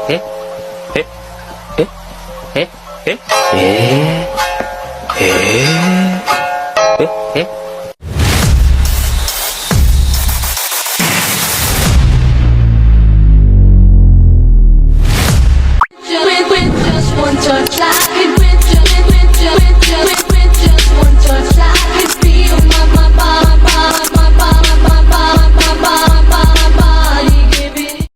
ええええええええ Just one touch, just one touch, I can feel my body giving it.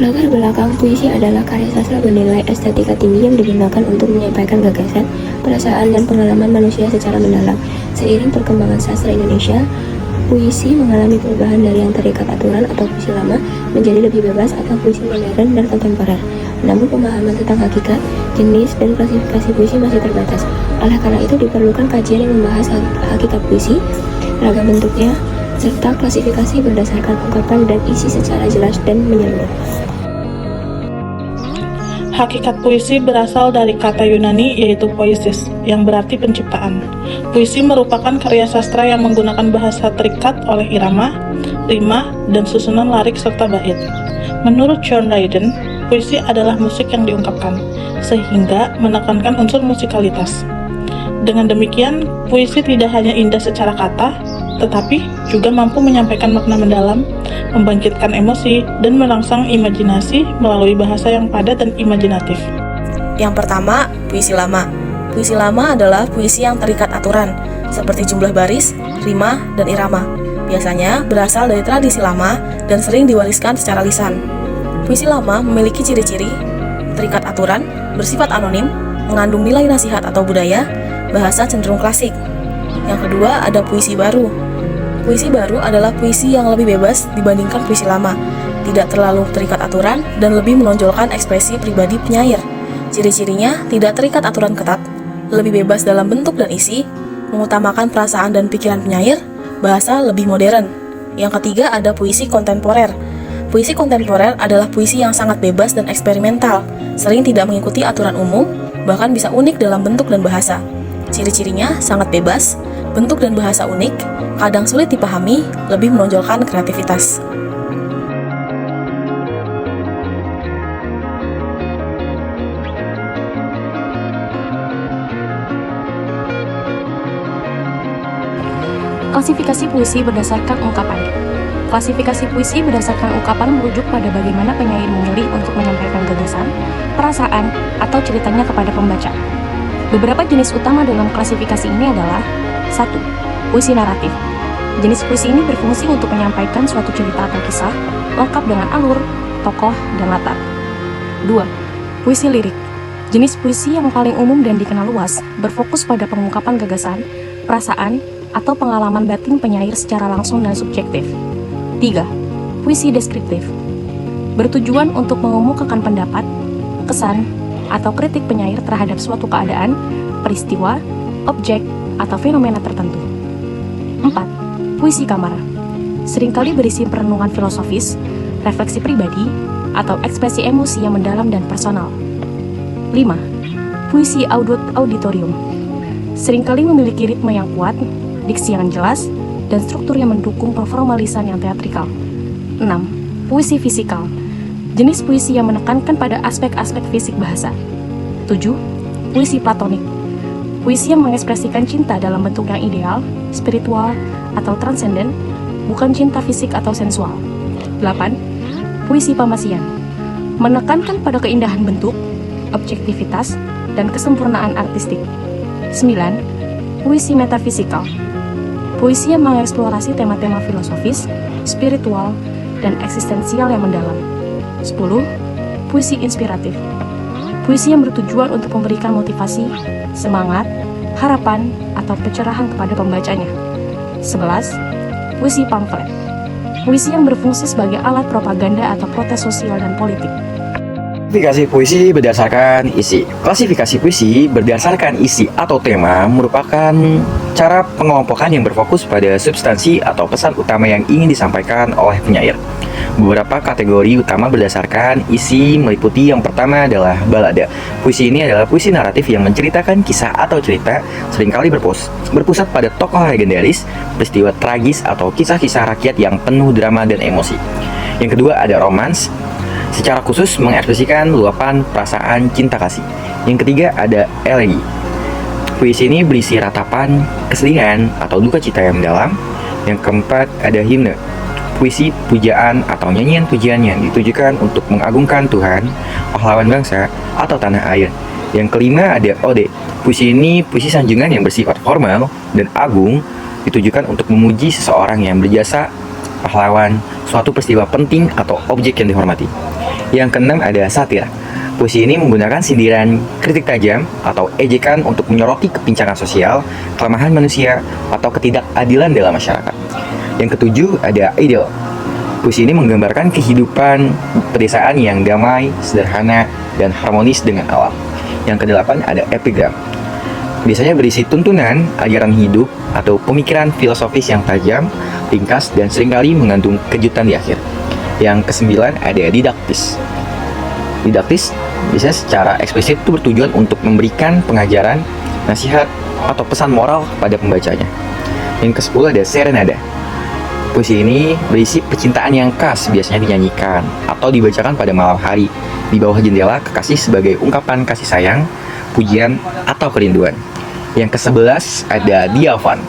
Latar belakang puisi adalah karya sastra bernilai estetika tinggi yang digunakan untuk menyampaikan gagasan, perasaan, dan pengalaman manusia secara mendalam. Seiring perkembangan sastra Indonesia, puisi mengalami perubahan dari yang terikat aturan atau puisi lama menjadi lebih bebas atau puisi modern dan kontemporer. Namun pemahaman tentang hakikat, jenis, dan klasifikasi puisi masih terbatas. Oleh karena itu diperlukan kajian yang membahas hakikat puisi, ragam bentuknya, serta klasifikasi berdasarkan ungkapan dan isi secara jelas dan menyeluruh. Hakikat puisi berasal dari kata Yunani yaitu poiesis, yang berarti penciptaan. Puisi merupakan karya sastra yang menggunakan bahasa terikat oleh irama, rima, dan susunan larik serta bait. Menurut John Dryden, puisi adalah musik yang diungkapkan, sehingga menekankan unsur musikalitas. Dengan demikian, puisi tidak hanya indah secara kata, tetapi juga mampu menyampaikan makna mendalam, membangkitkan emosi, dan merangsang imajinasi melalui bahasa yang padat dan imajinatif. Yang pertama, puisi lama. Puisi lama adalah puisi yang terikat aturan, seperti jumlah baris, rima, dan irama. Biasanya berasal dari tradisi lama dan sering diwariskan secara lisan. Puisi lama memiliki ciri-ciri terikat aturan, bersifat anonim, mengandung nilai nasihat atau budaya, bahasa cenderung klasik. Yang kedua, ada puisi baru. Puisi baru adalah puisi yang lebih bebas dibandingkan puisi lama, tidak terlalu terikat aturan, dan lebih menonjolkan ekspresi pribadi penyair. Ciri-cirinya tidak terikat aturan ketat, lebih bebas dalam bentuk dan isi, mengutamakan perasaan dan pikiran penyair, bahasa lebih modern. Yang ketiga ada puisi kontemporer. Puisi kontemporer adalah puisi yang sangat bebas dan eksperimental, sering tidak mengikuti aturan umum, bahkan bisa unik dalam bentuk dan bahasa. Ciri-cirinya sangat bebas, bentuk dan bahasa unik, kadang sulit dipahami, lebih menonjolkan kreativitas. Klasifikasi puisi berdasarkan ungkapan. Klasifikasi puisi berdasarkan ungkapan merujuk pada bagaimana penyair memilih untuk menyampaikan gagasan, perasaan, atau ceritanya kepada pembaca. Beberapa jenis utama dalam klasifikasi ini adalah 1. Puisi naratif. Jenis puisi ini berfungsi untuk menyampaikan suatu cerita atau kisah, lengkap dengan alur, tokoh, dan latar. 2. Puisi lirik. Jenis puisi yang paling umum dan dikenal luas, berfokus pada pengungkapan gagasan, perasaan, atau pengalaman batin penyair secara langsung dan subjektif. 3. Puisi deskriptif. Bertujuan untuk mengemukakan pendapat, kesan, atau kritik penyair terhadap suatu keadaan, peristiwa, objek, atau fenomena tertentu. 4. Puisi kamar. Seringkali berisi perenungan filosofis, refleksi pribadi, atau ekspresi emosi yang mendalam dan personal. 5. Puisi auditorium. Seringkali memiliki ritme yang kuat, diksi yang jelas, dan struktur yang mendukung performa lisan yang teatrikal. 6. Puisi fisikal. Jenis puisi yang menekankan pada aspek-aspek fisik bahasa. 7. Puisi platonik. Puisi yang mengekspresikan cinta dalam bentuk yang ideal, spiritual, atau transenden, bukan cinta fisik atau sensual. 8. Puisi pamasian. Menekankan pada keindahan bentuk, objektivitas, dan kesempurnaan artistik. 9. Puisi metafisikal. Puisi yang mengeksplorasi tema-tema filosofis, spiritual, dan eksistensial yang mendalam. 10. Puisi inspiratif. Puisi yang bertujuan untuk memberikan motivasi, semangat, harapan, atau pencerahan kepada pembacanya. 11. Puisi pamflet. Puisi yang berfungsi sebagai alat propaganda atau protes sosial dan politik. Klasifikasi puisi berdasarkan isi. Klasifikasi puisi berdasarkan isi atau tema merupakan cara pengelompokan yang berfokus pada substansi atau pesan utama yang ingin disampaikan oleh penyair. Beberapa kategori utama berdasarkan isi meliputi yang pertama adalah balada. Puisi ini adalah puisi naratif yang menceritakan kisah atau cerita, seringkali berpusat pada tokoh legendaris, peristiwa tragis atau kisah-kisah rakyat yang penuh drama dan emosi. Yang kedua ada romans, secara khusus mengekspresikan luapan perasaan cinta kasih. Yang ketiga ada elegi. Puisi ini berisi ratapan kesedihan atau duka cita yang mendalam. Yang keempat ada himne. Puisi pujaan atau nyanyian pujian yang ditujukan untuk mengagungkan Tuhan, pahlawan bangsa, atau tanah air. Yang kelima ada ode. Puisi ini puisi sanjungan yang bersifat formal dan agung, ditujukan untuk memuji seseorang yang berjasa, pahlawan, suatu peristiwa penting atau objek yang dihormati. Yang keenam ada satir. Puisi ini menggunakan sindiran, kritik tajam, atau ejekan untuk menyoroti kepincangan sosial, kelemahan manusia, atau ketidakadilan dalam masyarakat. Yang ketujuh ada ideal. Puisi ini menggambarkan kehidupan pedesaan yang damai, sederhana, dan harmonis dengan alam. Yang kedelapan ada epigram. Biasanya berisi tuntunan, ajaran hidup, atau pemikiran filosofis yang tajam, ringkas, dan seringkali mengandung kejutan di akhir. Yang kesembilan ada didaktis. Didaktis biasanya secara eksplisit itu bertujuan untuk memberikan pengajaran, nasihat, atau pesan moral kepada pembacanya. Yang ke-10 ada serenada. Puisi ini berisi percintaan yang khas, biasanya dinyanyikan atau dibacakan pada malam hari di bawah jendela kekasih sebagai ungkapan kasih sayang, pujian, atau kerinduan. Yang ke-11 ada diavan.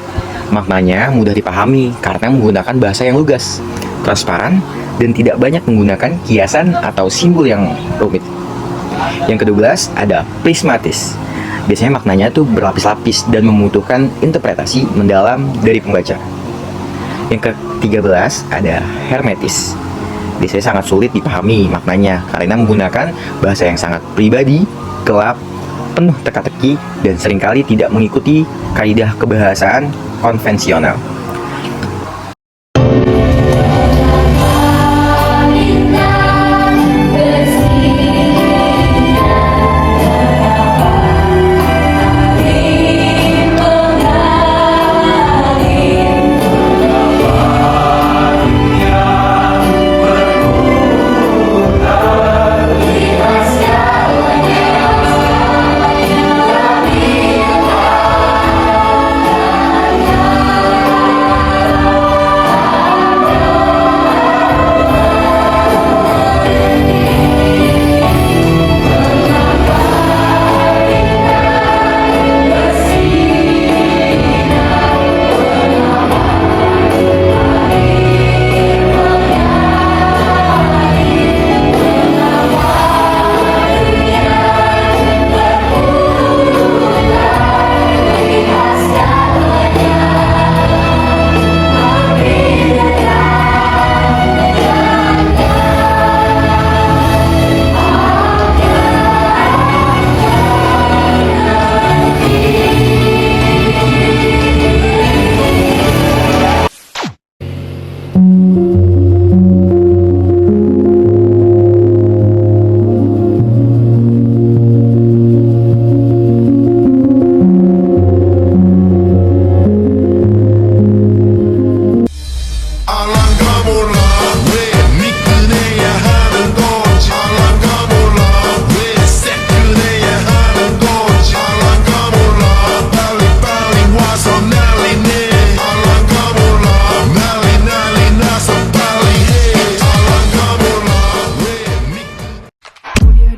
Maknanya mudah dipahami karena menggunakan bahasa yang lugas, transparan, dan tidak banyak menggunakan kiasan atau simbol yang rumit. Yang ke-12 ada prismatis. Biasanya maknanya itu berlapis-lapis dan membutuhkan interpretasi mendalam dari pembaca. Yang ke-13 ada hermetis. Biasanya sangat sulit dipahami maknanya karena menggunakan bahasa yang sangat pribadi, gelap, penuh teka-teki, dan seringkali tidak mengikuti kaidah kebahasaan konvensional.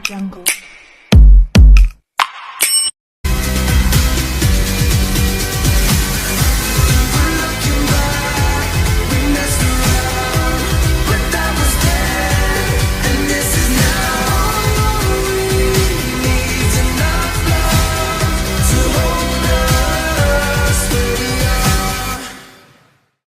Jungle.